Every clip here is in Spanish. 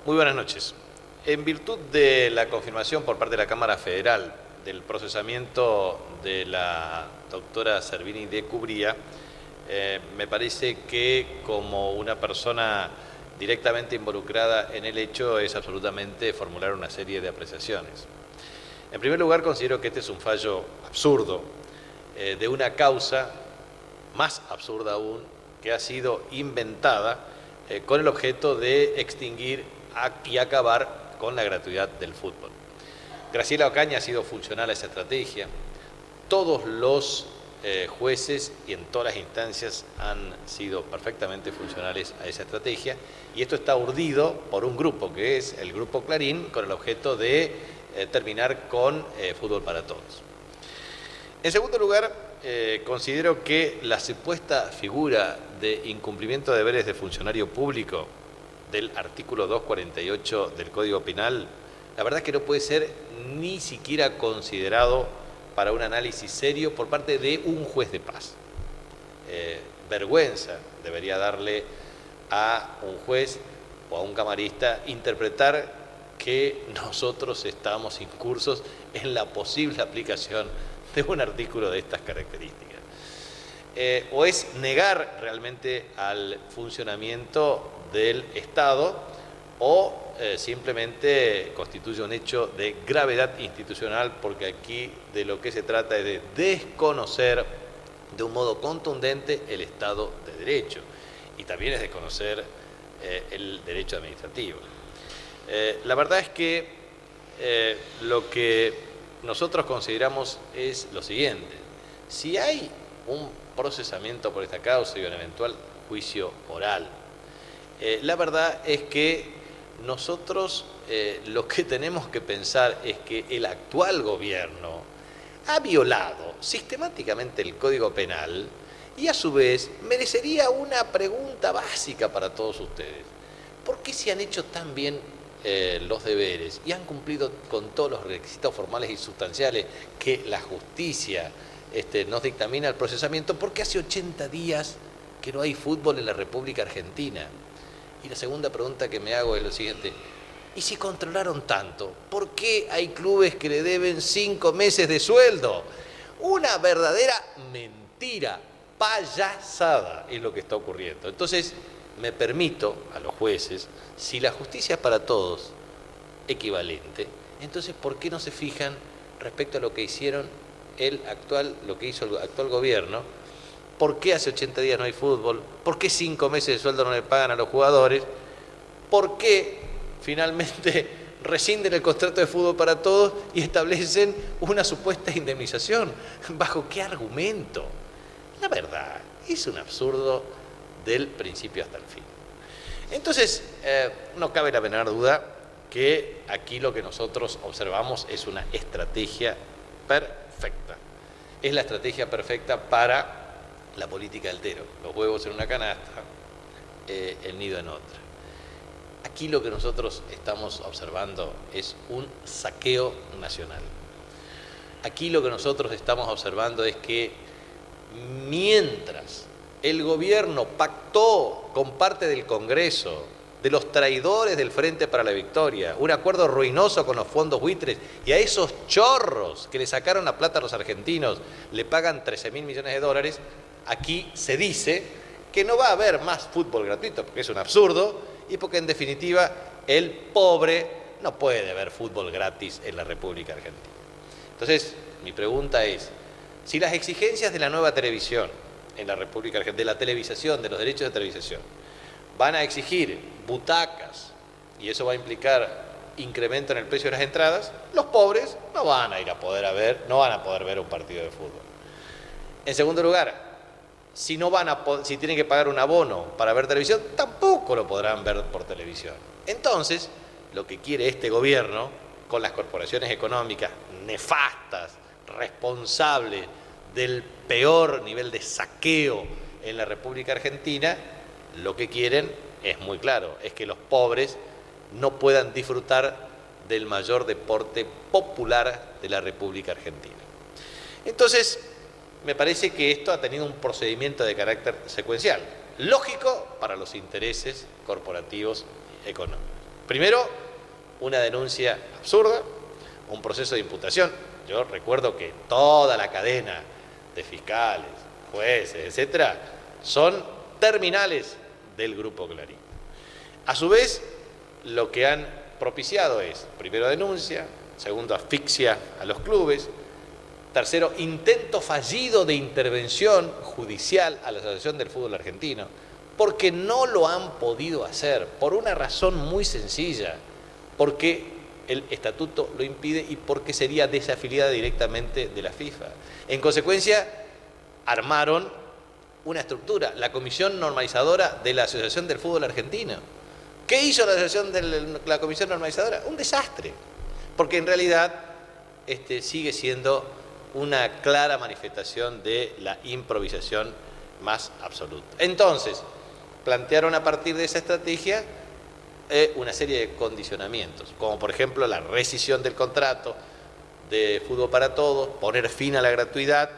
Muy buenas noches. En virtud de la confirmación por parte de la Cámara Federal del procesamiento de la doctora Servini de Cubría, me parece que como una persona directamente involucrada en el hecho es absolutamente formular una serie de apreciaciones. En primer lugar, considero que este es un fallo absurdo de una causa más absurda aún que ha sido inventada con el objeto de extinguir y acabar con la gratuidad del fútbol. Graciela Ocaña ha sido funcional a esa estrategia. Todos los jueces y en todas las instancias han sido perfectamente funcionales a esa estrategia, y esto está urdido por un grupo que es el Grupo Clarín, con el objeto de terminar con fútbol para todos. En segundo lugar, considero que la supuesta figura de incumplimiento de deberes de funcionario público del artículo 248 del Código Penal, la verdad es que no puede ser ni siquiera considerado para un análisis serio por parte de un juez de paz. Vergüenza debería darle a un juez o a un camarista interpretar que nosotros estamos incursos en la posible aplicación de un artículo de estas características. O es negar realmente al funcionamiento del Estado, o simplemente constituye un hecho de gravedad institucional, porque aquí de lo que se trata es de desconocer de un modo contundente el Estado de Derecho, y también es desconocer el derecho administrativo. La verdad es que lo que nosotros consideramos es lo siguiente: si hay un procesamiento por esta causa y un eventual juicio oral, la verdad es que nosotros lo que tenemos que pensar es que el actual gobierno ha violado sistemáticamente el Código Penal, y a su vez merecería una pregunta básica para todos ustedes. ¿Por qué se han hecho tan bien los deberes y han cumplido con todos los requisitos formales y sustanciales que la justicia nos dictamina el procesamiento? Porque hace 80 días que no hay fútbol en la República Argentina. Y la segunda pregunta que me hago es lo siguiente: ¿y si controlaron tanto, por qué hay clubes que le deben 5 meses de sueldo? Una verdadera mentira, payasada es lo que está ocurriendo. Entonces, me permito a los jueces, si la justicia es para todos equivalente, entonces ¿por qué no se fijan respecto a lo que hicieron lo que hizo el actual gobierno? ¿Por qué hace 80 días no hay fútbol? ¿Por qué 5 meses de sueldo no le pagan a los jugadores? ¿Por qué finalmente rescinden el contrato de fútbol para todos y establecen una supuesta indemnización? ¿Bajo qué argumento? La verdad, es un absurdo del principio hasta el fin. Entonces, no cabe la menor duda que aquí lo que nosotros observamos es una estrategia perfecta. Es la estrategia perfecta para la política del tero: los huevos en una canasta, el nido en otra. Aquí lo que nosotros estamos observando es un saqueo nacional. Aquí lo que nosotros estamos observando es que mientras el gobierno pactó con parte del Congreso, de los traidores del Frente para la Victoria, un acuerdo ruinoso con los fondos buitres, y a esos chorros que le sacaron la plata a los argentinos le pagan 13.000 millones de dólares, aquí se dice que no va a haber más fútbol gratuito, porque es un absurdo, y porque en definitiva el pobre no puede ver fútbol gratis en la República Argentina. Entonces, mi pregunta es: si las exigencias de la nueva televisión en la República Argentina, de la televisación, de los derechos de televisación, van a exigir butacas, y eso va a implicar incremento en el precio de las entradas, los pobres no van a ir a poder no van a poder ver un partido de fútbol. En segundo lugar, si tienen que pagar un abono para ver televisión, tampoco lo podrán ver por televisión. Entonces, lo que quiere este gobierno, con las corporaciones económicas nefastas, responsables del peor nivel de saqueo en la República Argentina, lo que quieren es muy claro: es que los pobres no puedan disfrutar del mayor deporte popular de la República Argentina. Entonces, me parece que esto ha tenido un procedimiento de carácter secuencial, lógico para los intereses corporativos económicos. Primero, una denuncia absurda, un proceso de imputación. Yo recuerdo que toda la cadena de fiscales, jueces, etcétera, son terminales del Grupo Clarín. A su vez, lo que han propiciado es, primero, denuncia, segundo, asfixia a los clubes, tercero, intento fallido de intervención judicial a la Asociación del Fútbol Argentino, porque no lo han podido hacer, por una razón muy sencilla, porque el estatuto lo impide y porque sería desafiliada directamente de la FIFA. En consecuencia, armaron una estructura, la Comisión Normalizadora de la Asociación del Fútbol Argentino. ¿Qué hizo la Comisión Normalizadora? Un desastre, porque en realidad sigue siendo una clara manifestación de la improvisación más absoluta. Entonces, plantearon a partir de esa estrategia una serie de condicionamientos, como por ejemplo la rescisión del contrato de Fútbol para Todos, poner fin a la gratuidad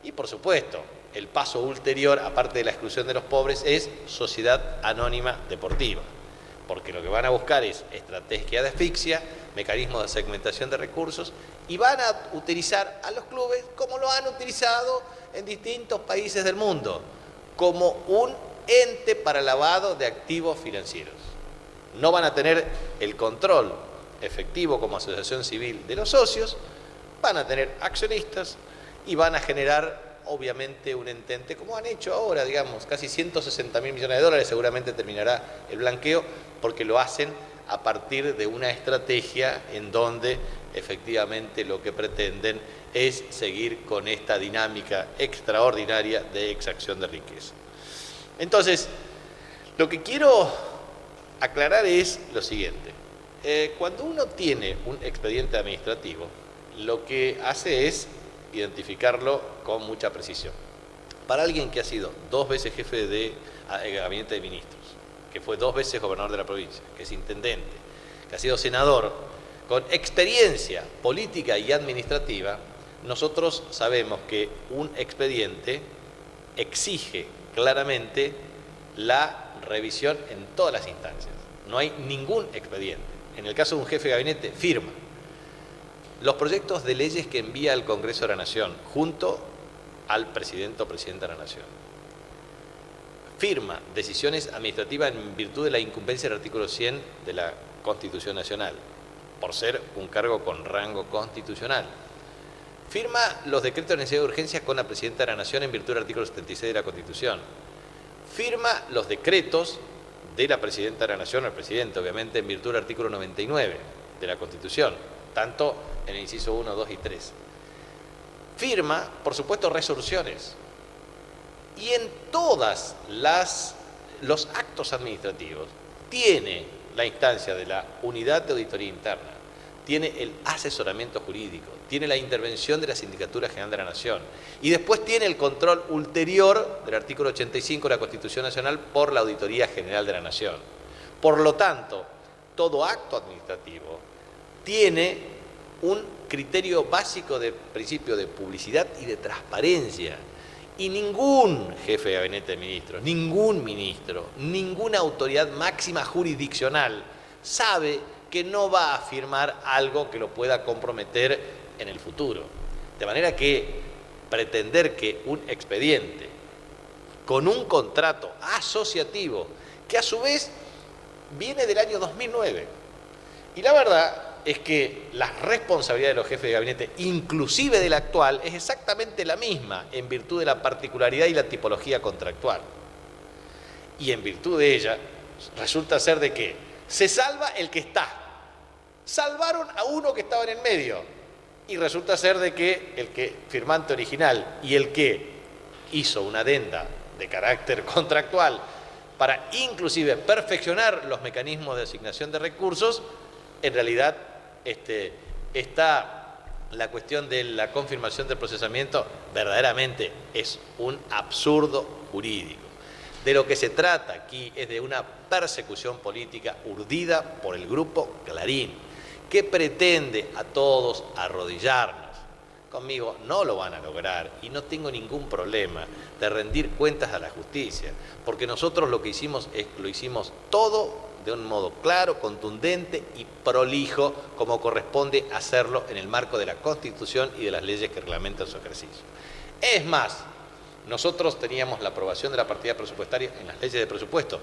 y, por supuesto, el paso ulterior, aparte de la exclusión de los pobres, es sociedad anónima deportiva, porque lo que van a buscar es estrategia de asfixia, mecanismos de segmentación de recursos y van a utilizar a los clubes como lo han utilizado en distintos países del mundo, como un ente para lavado de activos financieros. No van a tener el control efectivo como asociación civil de los socios, van a tener accionistas y van a generar obviamente un entente, como han hecho ahora, digamos, casi 160.000 millones de dólares, seguramente terminará el blanqueo, porque lo hacen a partir de una estrategia en donde efectivamente lo que pretenden es seguir con esta dinámica extraordinaria de exacción de riqueza. Entonces, lo que quiero aclarar es lo siguiente. Cuando uno tiene un expediente administrativo, lo que hace es identificarlo con mucha precisión. Para alguien que ha sido 2 veces jefe de gabinete de ministros, que fue 2 veces gobernador de la provincia, que es intendente, que ha sido senador, con experiencia política y administrativa, nosotros sabemos que un expediente exige claramente la revisión en todas las instancias. No hay ningún expediente. En el caso de un jefe de gabinete, firma los proyectos de leyes que envía al Congreso de la Nación junto al presidente o presidenta de la Nación. Firma decisiones administrativas en virtud de la incumbencia del artículo 100 de la Constitución Nacional, por ser un cargo con rango constitucional. Firma los decretos de necesidad de urgencia con la presidenta de la Nación en virtud del artículo 76 de la Constitución. Firma los decretos de la presidenta de la Nación, o el presidente, obviamente, en virtud del artículo 99 de la Constitución, tanto en el inciso 1, 2 y 3. Firma, por supuesto, resoluciones. Y en todas los actos administrativos tiene la instancia de la unidad de auditoría interna, tiene el asesoramiento jurídico, tiene la intervención de la Sindicatura General de la Nación y después tiene el control ulterior del artículo 85 de la Constitución Nacional por la Auditoría General de la Nación. Por lo tanto, todo acto administrativo tiene un criterio básico de principio de publicidad y de transparencia. Y ningún jefe de gabinete de ministros, ningún ministro, ninguna autoridad máxima jurisdiccional sabe que no va a firmar algo que lo pueda comprometer en el futuro. De manera que pretender que un expediente con un contrato asociativo, que a su vez viene del año 2009, y la verdad es que la responsabilidad de los jefes de gabinete, inclusive del actual, es exactamente la misma en virtud de la particularidad y la tipología contractual. Y en virtud de ella, resulta ser de que se salva el que está. Salvaron a uno que estaba en el medio. Y resulta ser de que el que firmante original y el que hizo una adenda de carácter contractual para inclusive perfeccionar los mecanismos de asignación de recursos, en realidad está la cuestión de la confirmación del procesamiento, verdaderamente es un absurdo jurídico. De lo que se trata aquí es de una persecución política urdida por el Grupo Clarín, que pretende a todos arrodillarnos. Conmigo no lo van a lograr y no tengo ningún problema de rendir cuentas a la justicia, porque nosotros lo que hicimos lo hicimos todo de un modo claro, contundente y prolijo, como corresponde hacerlo en el marco de la Constitución y de las leyes que reglamentan su ejercicio. Es más, nosotros teníamos la aprobación de la partida presupuestaria en las leyes de presupuesto.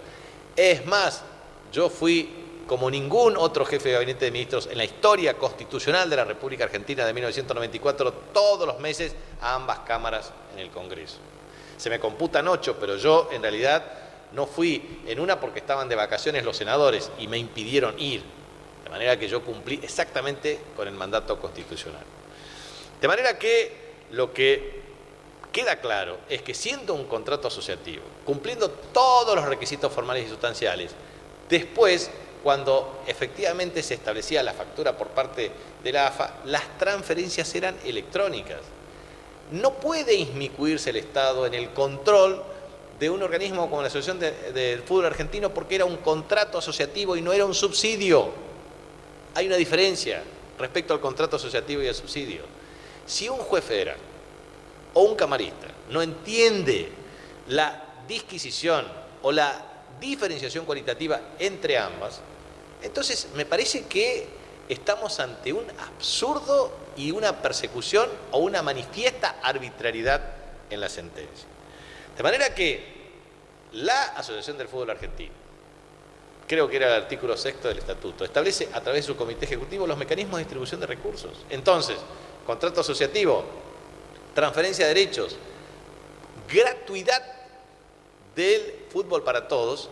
Es más, yo fui, como ningún otro jefe de gabinete de ministros en la historia constitucional de la República Argentina de 1994, todos los meses a ambas cámaras en el Congreso. Se me computan 8, pero yo en realidad no fui en una porque estaban de vacaciones los senadores y me impidieron ir, de manera que yo cumplí exactamente con el mandato constitucional. De manera que lo que queda claro es que siendo un contrato asociativo, cumpliendo todos los requisitos formales y sustanciales, después, cuando efectivamente se establecía la factura por parte de la AFA, las transferencias eran electrónicas. No puede inmiscuirse el Estado en el control de un organismo como la Asociación del Fútbol Argentino porque era un contrato asociativo y no era un subsidio. Hay una diferencia respecto al contrato asociativo y al subsidio. Si un juez federal o un camarista no entiende la disquisición o la diferenciación cualitativa entre ambas, entonces me parece que estamos ante un absurdo y una persecución o una manifiesta arbitrariedad en la sentencia. De manera que la Asociación del Fútbol Argentino, creo que era el artículo 6 del estatuto, establece a través de su comité ejecutivo los mecanismos de distribución de recursos. Entonces, contrato asociativo, transferencia de derechos, gratuidad del fútbol para todos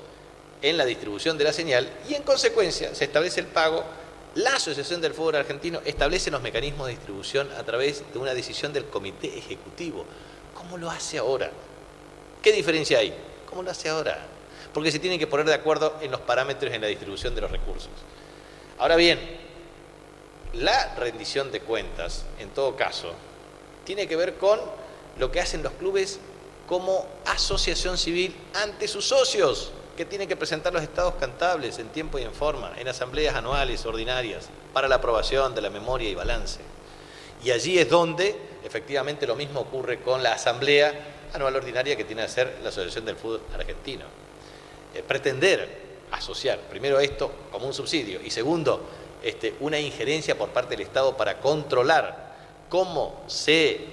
en la distribución de la señal y en consecuencia se establece el pago. La Asociación del Fútbol Argentino establece los mecanismos de distribución a través de una decisión del comité ejecutivo. ¿Cómo lo hace ahora? ¿Qué diferencia hay? ¿Cómo lo hace ahora? Porque se tienen que poner de acuerdo en los parámetros en la distribución de los recursos. Ahora bien, la rendición de cuentas, en todo caso, tiene que ver con lo que hacen los clubes como asociación civil ante sus socios, que tienen que presentar los estados contables en tiempo y en forma, en asambleas anuales ordinarias, para la aprobación de la memoria y balance. Y allí es donde, efectivamente, lo mismo ocurre con la asamblea anual ordinaria que tiene que hacer la Asociación del Fútbol Argentino. Pretender asociar, primero esto como un subsidio, y segundo, una injerencia por parte del Estado para controlar cómo se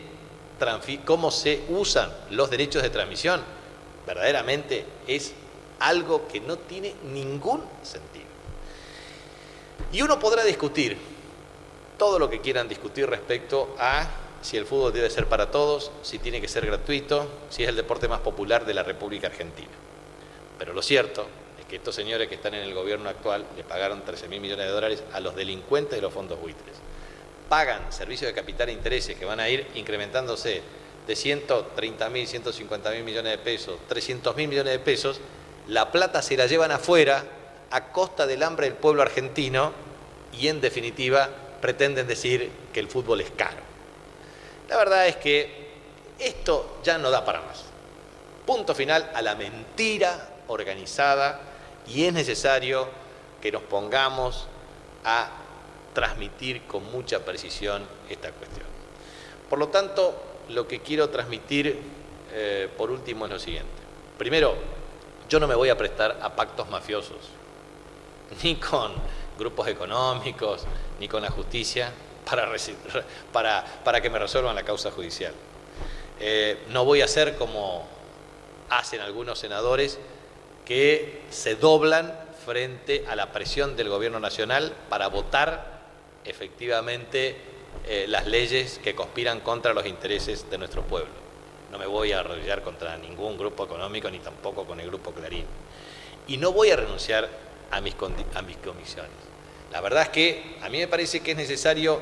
usan los derechos de transmisión, verdaderamente es algo que no tiene ningún sentido. Y uno podrá discutir todo lo que quieran discutir respecto a si el fútbol debe ser para todos, si tiene que ser gratuito, si es el deporte más popular de la República Argentina. Pero lo cierto es que estos señores que están en el gobierno actual le pagaron 13.000 millones de dólares a los delincuentes de los fondos buitres. Pagan servicios de capital e intereses que van a ir incrementándose de 130.000, 150.000 millones de pesos, 300.000 millones de pesos. La plata se la llevan afuera a costa del hambre del pueblo argentino y en definitiva pretenden decir que el fútbol es caro. La verdad es que esto ya no da para más. Punto final a la mentira organizada y es necesario que nos pongamos a transmitir con mucha precisión esta cuestión. Por lo tanto, lo que quiero transmitir por último es lo siguiente. Primero, yo no me voy a prestar a pactos mafiosos, ni con grupos económicos, ni con la justicia, para que me resuelvan la causa judicial. No voy a hacer como hacen algunos senadores que se doblan frente a la presión del gobierno nacional para votar efectivamente las leyes que conspiran contra los intereses de nuestro pueblo. No me voy a arrodillar contra ningún grupo económico ni tampoco con el grupo Clarín. Y no voy a renunciar a mis comisiones. La verdad es que a mí me parece que es necesario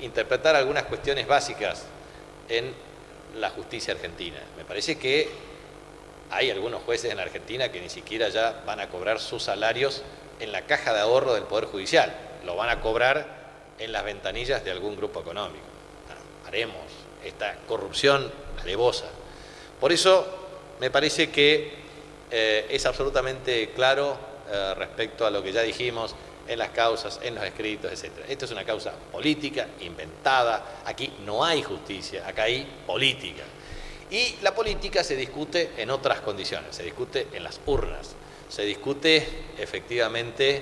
interpretar algunas cuestiones básicas en la justicia argentina. Me parece que hay algunos jueces en la Argentina que ni siquiera ya van a cobrar sus salarios en la caja de ahorro del Poder Judicial. Lo van a cobrar en las ventanillas de algún grupo económico. Haremos esta corrupción alevosa. Por eso me parece que es absolutamente claro respecto a lo que ya dijimos en las causas, en los escritos, etc. Esto es una causa política, inventada. Aquí no hay justicia, acá hay política. Y la política se discute en otras condiciones, se discute en las urnas, Se discute efectivamente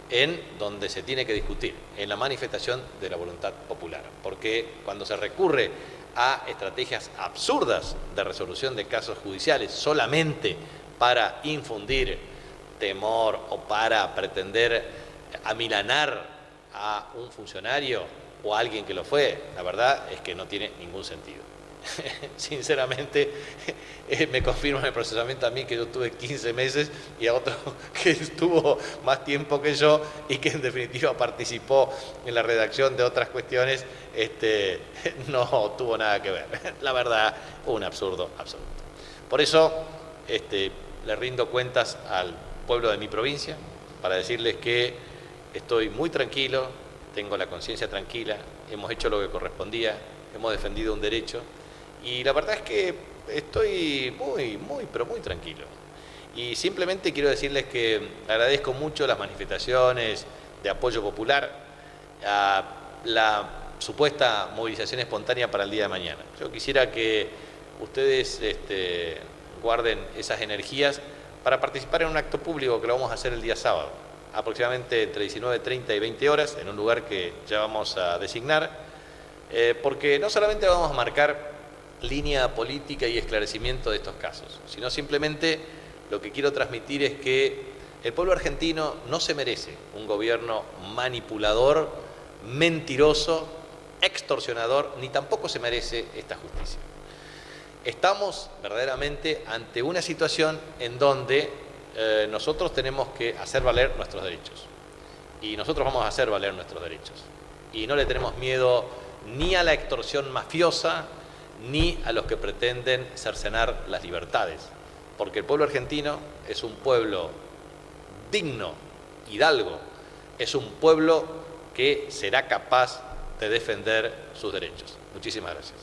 en donde se tiene que discutir, en la manifestación de la voluntad popular. Porque cuando se recurre a estrategias absurdas de resolución de casos judiciales solamente para infundir temor o para pretender amilanar a un funcionario o a alguien que lo fue, la verdad es que no tiene ningún sentido. Sinceramente, me confirma en el procesamiento a mí que yo tuve 15 meses y a otro que estuvo más tiempo que yo y que en definitiva participó en la redacción de otras cuestiones, no tuvo nada que ver. La verdad, un absurdo absoluto. Por eso le rindo cuentas al pueblo de mi provincia para decirles que estoy muy tranquilo, tengo la conciencia tranquila, hemos hecho lo que correspondía, hemos defendido un derecho y la verdad es que estoy pero muy tranquilo. Y simplemente quiero decirles que agradezco mucho las manifestaciones de apoyo popular a la supuesta movilización espontánea para el día de mañana. Yo quisiera que ustedes guarden esas energías para participar en un acto público que lo vamos a hacer el día sábado, aproximadamente entre 19:30 y 20 horas, en un lugar que ya vamos a designar, porque no solamente vamos a marcar línea política y esclarecimiento de estos casos, sino simplemente lo que quiero transmitir es que el pueblo argentino no se merece un gobierno manipulador, mentiroso, extorsionador, ni tampoco se merece esta justicia. Estamos verdaderamente ante una situación en donde nosotros tenemos que hacer valer nuestros derechos. Y nosotros vamos a hacer valer nuestros derechos. Y no le tenemos miedo ni a la extorsión mafiosa, ni a los que pretenden cercenar las libertades. Porque el pueblo argentino es un pueblo digno, hidalgo, es un pueblo que será capaz de defender sus derechos. Muchísimas gracias.